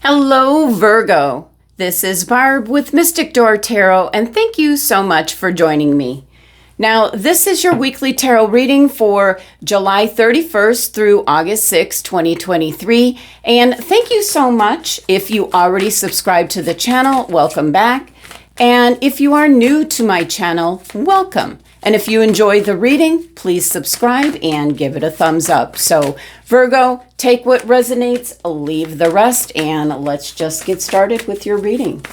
Hello, Virgo. This is Barb with Mystic Door Tarot, and thank you so much for joining me. Now, this is your weekly tarot reading for July 31st through August 6, 2023. And thank you so much. If you already subscribed to the channel, welcome back. And if you are new to my channel, welcome. And if you enjoy the reading, please subscribe and give it a thumbs up. So Virgo, take what resonates, leave the rest, and let's just get started with your reading.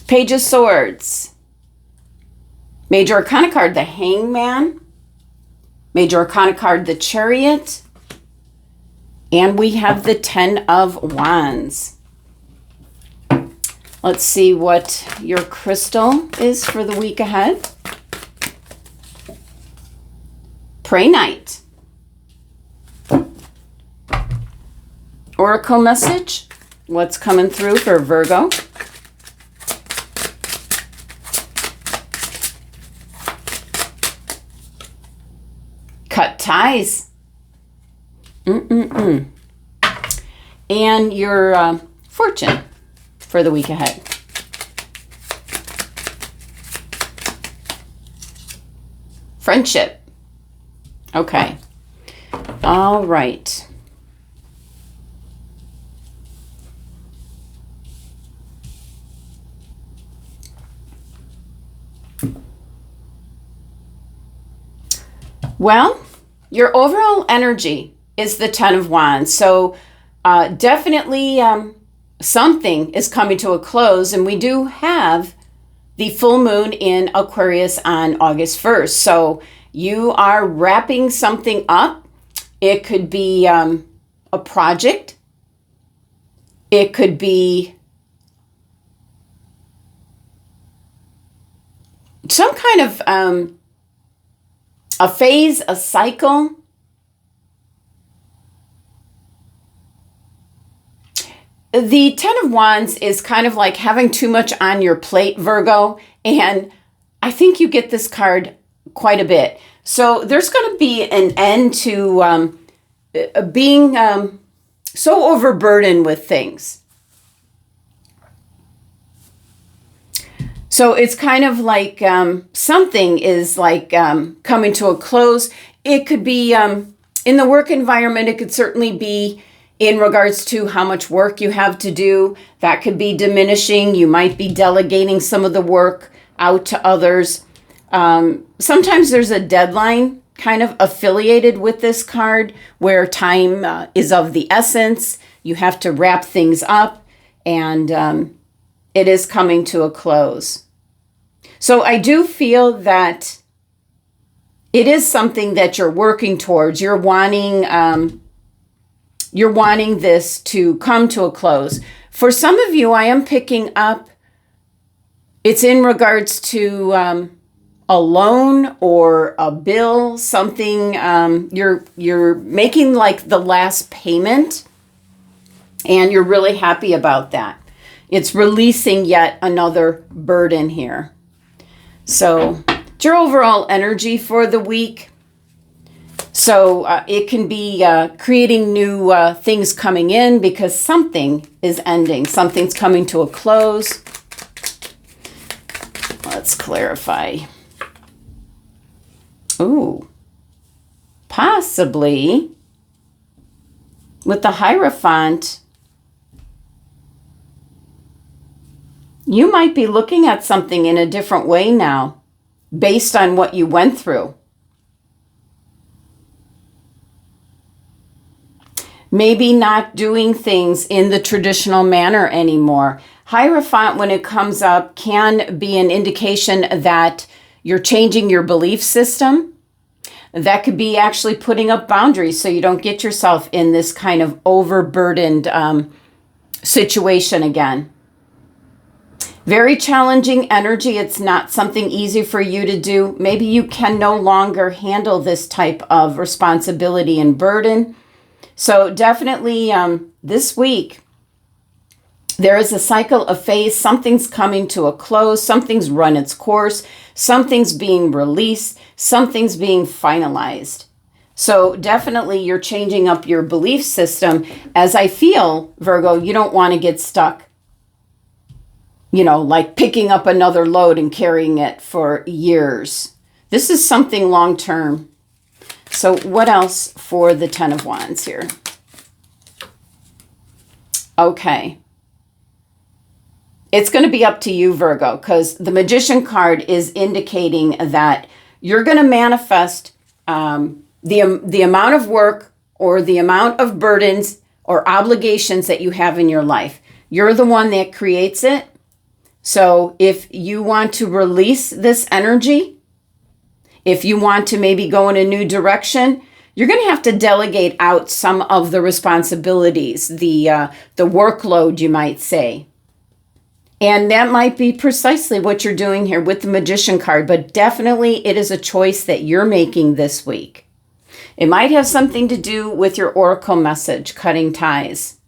Page of Swords. Major Arcana card, the Hangman. Major Arcana card, the Chariot. And we have the Ten of Wands. Let's see what your crystal is for the week ahead. Prehnite. Oracle message. What's coming through for Virgo? Cut ties. And your fortune for the week ahead. Friendship. Okay. All right. Well, your overall energy is the Ten of Wands. So definitely something is coming to a close, and we do have the full moon in Aquarius on August 1st. So you are wrapping something up. It could be a project. It could be some kind of a phase, a cycle. The Ten of Wands is kind of like having too much on your plate, Virgo, and I think you get this card quite a bit. So there's going to be an end to being so overburdened with things. So it's kind of like something is like coming to a close. It could be in the work environment. It could certainly be in regards to how much work you have to do. That could be diminishing. You might be delegating some of the work out to others. Sometimes there's a deadline kind of affiliated with this card where time is of the essence. You have to wrap things up, and it is coming to a close. So I do feel that it is something that you're working towards. You're wanting this to come to a close. For some of you, I am picking up, it's in regards to a loan or a bill, something, you're making like the last payment, and you're really happy about that. It's releasing yet another burden here. So it's your overall energy for the week. So it can be creating new things coming in because something is ending. Something's coming to a close. Let's clarify. Ooh, possibly with the Hierophant, you might be looking at something in a different way now based on what you went through. Maybe not doing things in the traditional manner anymore. Hierophant, when it comes up, can be an indication that you're changing your belief system. That could be actually putting up boundaries so you don't get yourself in this kind of overburdened situation again. Very challenging energy. It's not something easy for you to do. Maybe you can no longer handle this type of responsibility and burden. So definitely this week, there is a cycle, a phase. Something's coming to a close. Something's run its course. Something's being released. Something's being finalized. So definitely you're changing up your belief system. As I feel, Virgo, you don't want to get stuck, like picking up another load and carrying it for years. This is something long-term. So what else for the Ten of Wands here? Okay. It's going to be up to you, Virgo, because the Magician card is indicating that you're going to manifest the amount of work or the amount of burdens or obligations that you have in your life. You're the one that creates it. So if you want to release this energy, if you want to maybe go in a new direction, you're going to have to delegate out some of the responsibilities, the workload, you might say. And that might be precisely what you're doing here with the Magician card, but definitely it is a choice that you're making this week. It might have something to do with your oracle message, cutting ties.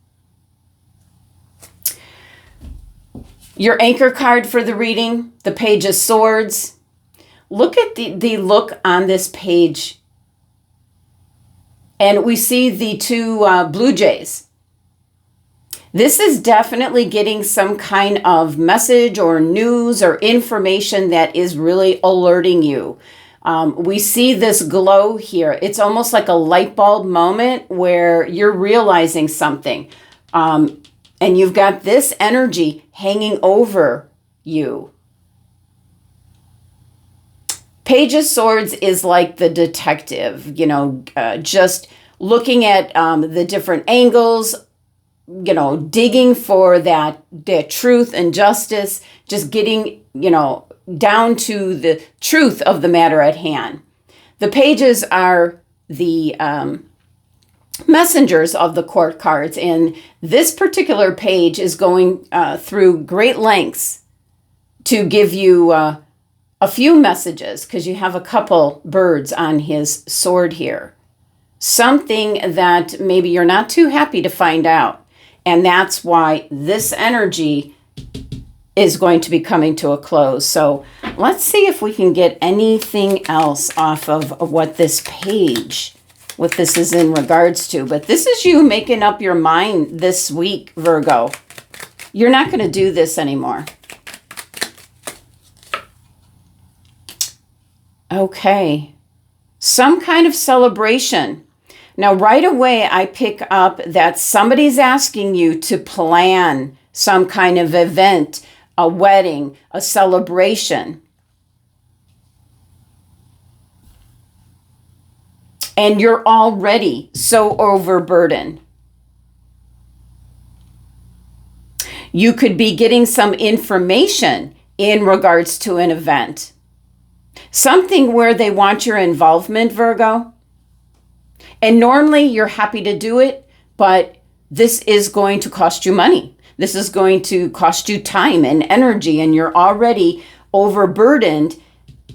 Your anchor card for the reading, the Page of Swords. Look at the look on this page. And we see the two blue jays. This is definitely getting some kind of message or news or information that is really alerting you. We see this glow here. It's almost like a light bulb moment where you're realizing something. And you've got this energy hanging over you. Page of Swords is like the detective, just looking at the different angles, digging for that truth and justice, just getting, down to the truth of the matter at hand. The pages are the messengers of the court cards, and this particular page is going through great lengths to give you a few messages, because you have a couple birds on his sword here. Something that maybe you're not too happy to find out. And that's why this energy is going to be coming to a close. So let's see if we can get anything else off of what this page, what this is in regards to. But this is you making up your mind this week, Virgo. You're not going to do this anymore. Okay. Some kind of celebration. Now, right away, I pick up that somebody's asking you to plan some kind of event, a wedding, a celebration. And you're already so overburdened. You could be getting some information in regards to an event. Something where they want your involvement, Virgo. And normally you're happy to do it, but this is going to cost you money. This is going to cost you time and energy, and you're already overburdened.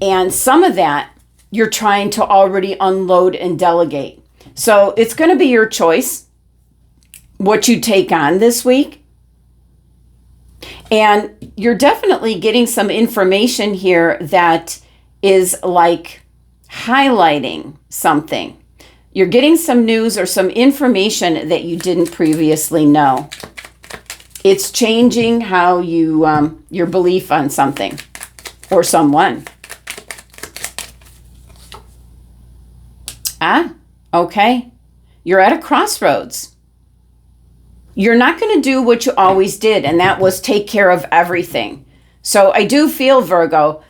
And some of that you're trying to already unload and delegate. So it's going to be your choice what you take on this week. And you're definitely getting some information here that is like highlighting something. You're getting some news or some information that you didn't previously know. It's changing how you, your belief on something or someone. Okay. You're at a crossroads. You're not going to do what you always did, and that was take care of everything. So I do feel, Virgo,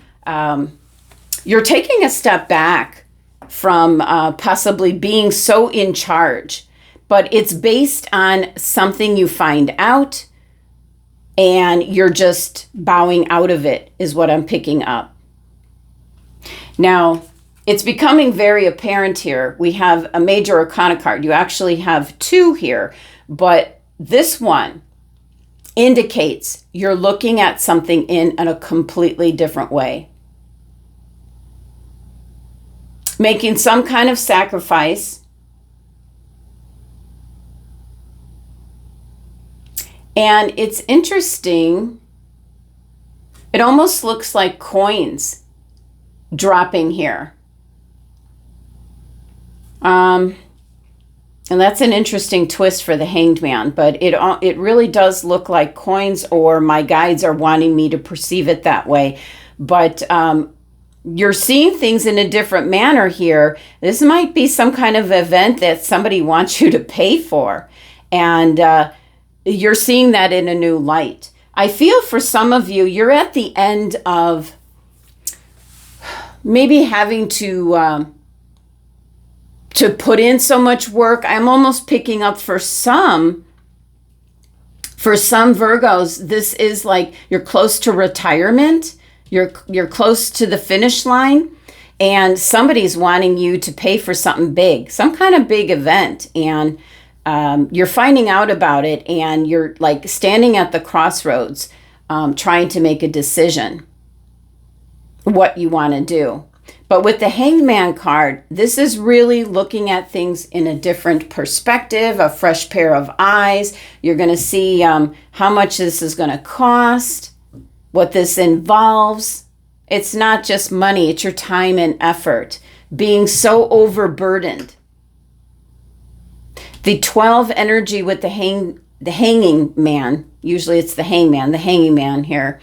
you're taking a step back from possibly being so in charge, but it's based on something you find out and you're just bowing out of it is what I'm picking up. Now, it's becoming very apparent here. We have a major arcana card. You actually have two here, but this one indicates you're looking at something in a completely different way. Making some kind of sacrifice. And it's interesting. It almost looks like coins dropping here. And that's an interesting twist for the Hanged Man, but it really does look like coins, or my guides are wanting me to perceive it that way. But you're seeing things in a different manner here. This might be some kind of event that somebody wants you to pay for. And you're seeing that in a new light. I feel for some of you, you're at the end of maybe having to put in so much work. I'm almost picking up for some Virgos, this is like you're close to retirement. You're close to the finish line, and somebody's wanting you to pay for something big, some kind of big event, and you're finding out about it, and you're like standing at the crossroads, trying to make a decision what you want to do. But with the Hanged Man card, this is really looking at things in a different perspective, a fresh pair of eyes. You're going to see how much this is going to cost, what this involves. It's not just money, it's your time and effort. Being so overburdened. The 12 energy with the hanging man, usually it's the hanging man here,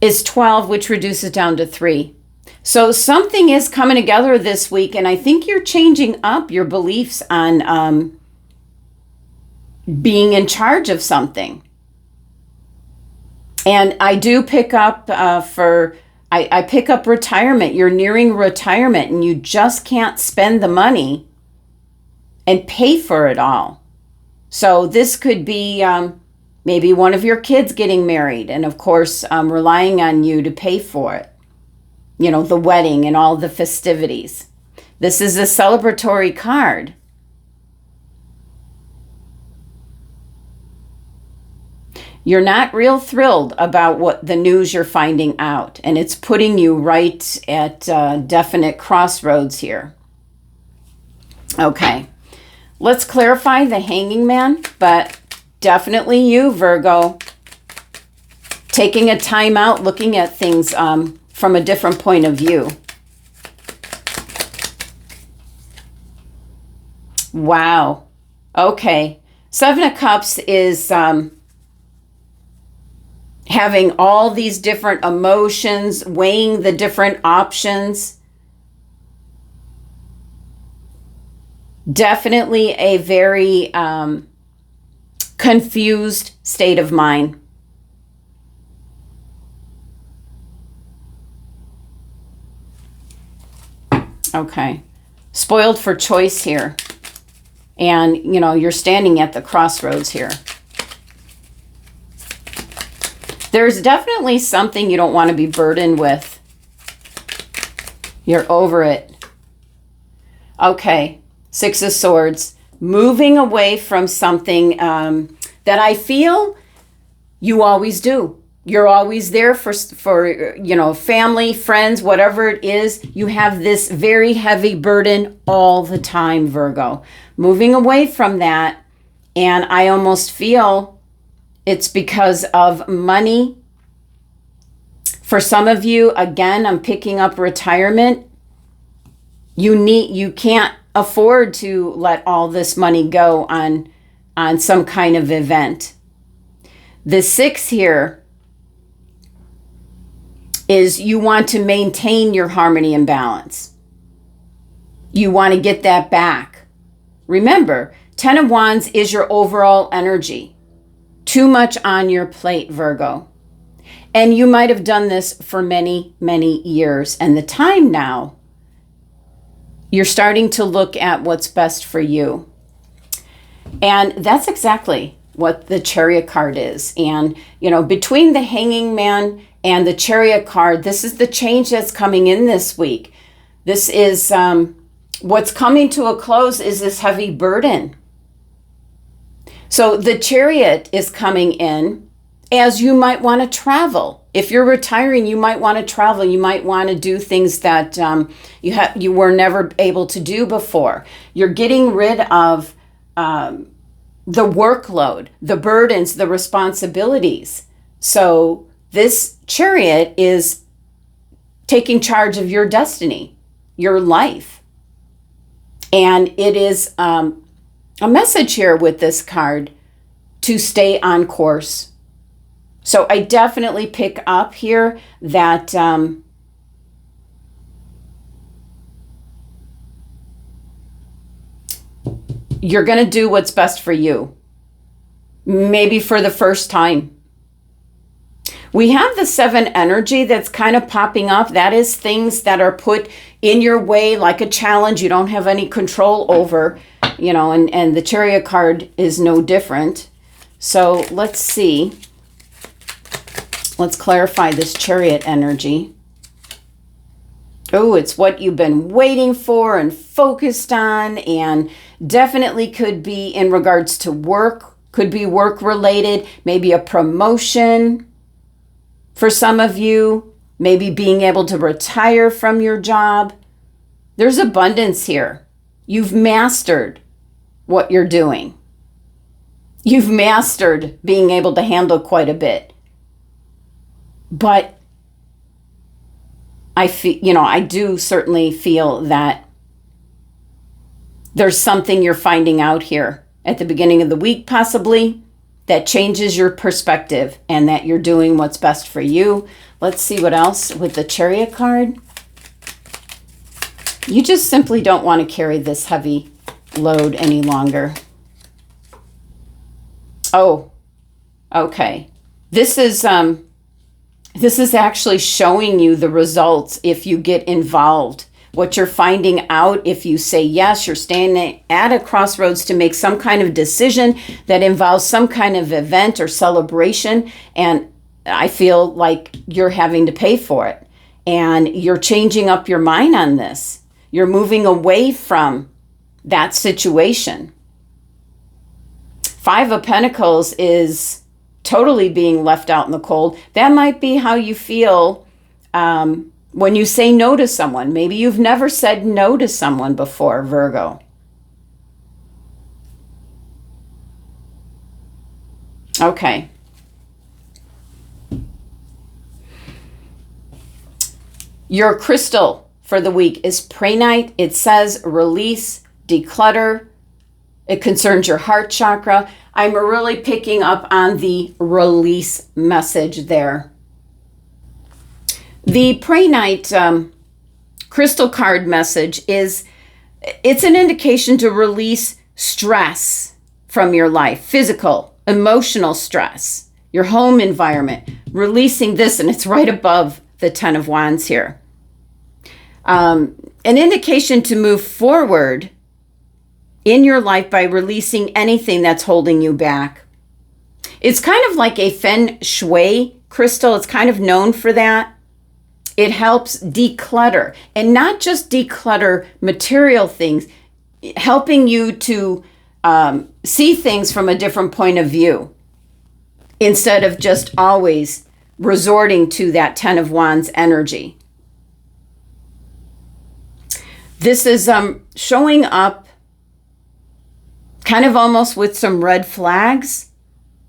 is 12, which reduces down to 3. So something is coming together this week, and I think you're changing up your beliefs on being in charge of something. And I do pick up I pick up retirement. You're nearing retirement, and you just can't spend the money and pay for it all. So this could be maybe one of your kids getting married, and of course relying on you to pay for it. You know, the wedding and all the festivities. This is a celebratory card. You're not real thrilled about what the news you're finding out, and it's putting you right at definite crossroads here. Okay, let's clarify the Hanging Man, but definitely you, Virgo, taking a time out, looking at things from a different point of view. Wow. Okay. Seven of Cups is having all these different emotions, weighing the different options. Definitely a very confused state of mind. Okay. Spoiled for choice here. And, you know, you're standing at the crossroads here. There's definitely something you don't want to be burdened with. You're over it. Okay. Six of Swords. Moving away from something that I feel you always do. You're always there for you know, family, friends, whatever it is. You have this very heavy burden all the time, Virgo. Moving away from that, and I almost feel it's because of money. For some of you, again, I'm picking up retirement. You can't afford to let all this money go on some kind of event. The 6 here is you want to maintain your harmony and balance. You want to get that back. Remember, 10 of Wands is your overall energy. Too much on your plate, Virgo. And you might have done this for many, many years. And the time now, you're starting to look at what's best for you. And that's exactly what the Chariot card is. And, you know, between the Hanging Man and the Chariot card, this is the change that's coming in this week. This is what's coming to a close is this heavy burden. So the Chariot is coming in as you might want to travel. If you're retiring, you might want to travel. You might want to do things that you were never able to do before. You're getting rid of the workload, the burdens, the responsibilities. So this Chariot is taking charge of your destiny. your life. And it is a message here with this card to stay on course. So I definitely pick up here that you're going to do what's best for you. Maybe for the first time. We have the 7 energy that's kind of popping up. That is things that are put in your way like a challenge you don't have any control over, you know, and the Chariot card is no different. So let's see. Let's clarify this Chariot energy. Oh, it's what you've been waiting for and focused on, and definitely could be in regards to work, could be work related, maybe a promotion for some of you, maybe being able to retire from your job. There's abundance here. You've mastered what you're doing. You've mastered being able to handle quite a bit. But I feel, you know, I do certainly feel that there's something you're finding out here at the beginning of the week, possibly, that changes your perspective and that you're doing what's best for you. Let's see what else with the Chariot card. You just simply don't want to carry this heavy load any longer. Oh, okay. This is actually showing you the results if you get involved. What you're finding out if you say yes, you're standing at a crossroads to make some kind of decision that involves some kind of event or celebration. And I feel like you're having to pay for it. And you're changing up your mind on this. You're moving away from that situation. 5 of Pentacles is totally being left out in the cold. That might be how you feel when you say no to someone. Maybe you've never said no to someone before, Virgo. Okay. Your crystal for the week is Prehnite. It says release, declutter. It concerns your heart chakra. I'm really picking up on the release message there. The Prehnite crystal card message is, it's an indication to release stress from your life, physical, emotional stress, your home environment, releasing this, and it's right above the 10 of Wands here. An indication to move forward in your life by releasing anything that's holding you back. It's kind of like a feng shui crystal. It's kind of known for that. It helps declutter, and not just declutter material things, helping you to see things from a different point of view instead of just always resorting to that 10 of Wands energy. This is showing up kind of almost with some red flags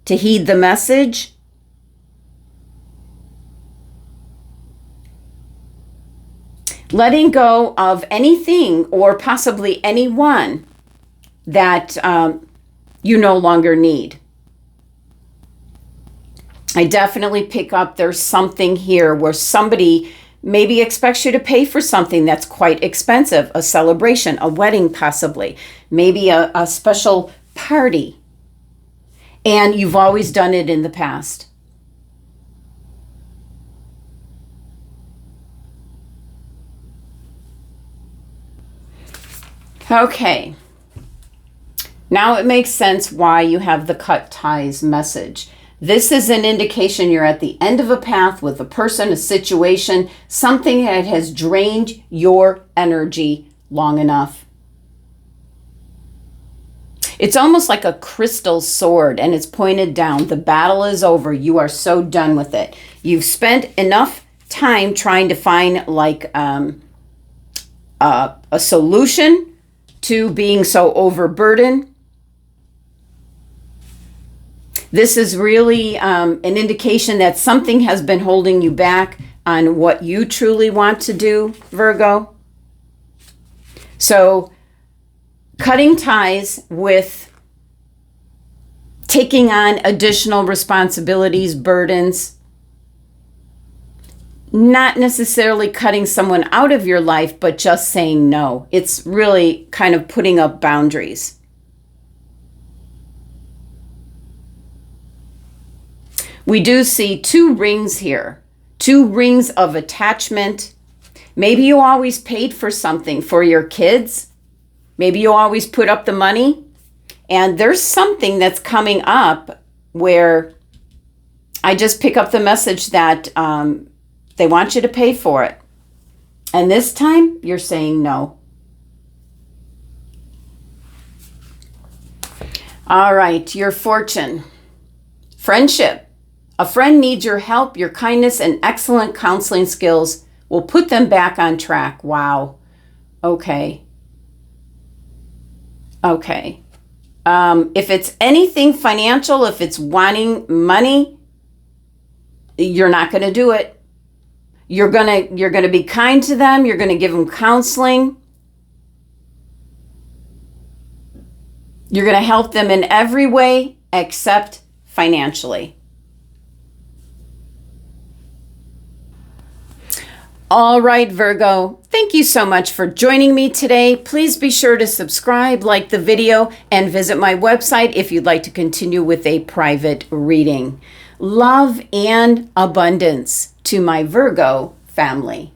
to heed the message. Letting go of anything or possibly anyone that you no longer need. I definitely pick up there's something here where somebody maybe expects you to pay for something that's quite expensive, a celebration, a wedding possibly, maybe a special party, and you've always done it in the past. Okay, now it makes sense why you have the cut ties message. This is an indication you're at the end of a path with a person, a situation, something that has drained your energy long enough. It's almost like a crystal sword, and it's pointed down. The battle is over. You are so done with it. You've spent enough time trying to find like a solution to being so overburdened. This is really an indication that something has been holding you back on what you truly want to do, Virgo. So cutting ties with taking on additional responsibilities, burdens, not necessarily cutting someone out of your life, but just saying no. It's really kind of putting up boundaries. We do see 2 rings here, 2 rings of attachment. Maybe you always paid for something for your kids. Maybe you always put up the money. And there's something that's coming up where I just pick up the message that they want you to pay for it. And this time you're saying no. All right, your fortune. Friendship. A friend needs your help, your kindness, and excellent counseling skills will put them back on track. Wow. Okay. If it's anything financial, if it's wanting money, you're not going to do it. You're going to be kind to them. You're going to give them counseling. You're going to help them in every way except financially. All right, Virgo, thank you so much for joining me today. Please be sure to subscribe, like the video, and visit my website if you'd like to continue with a private reading. Love and abundance to my Virgo family.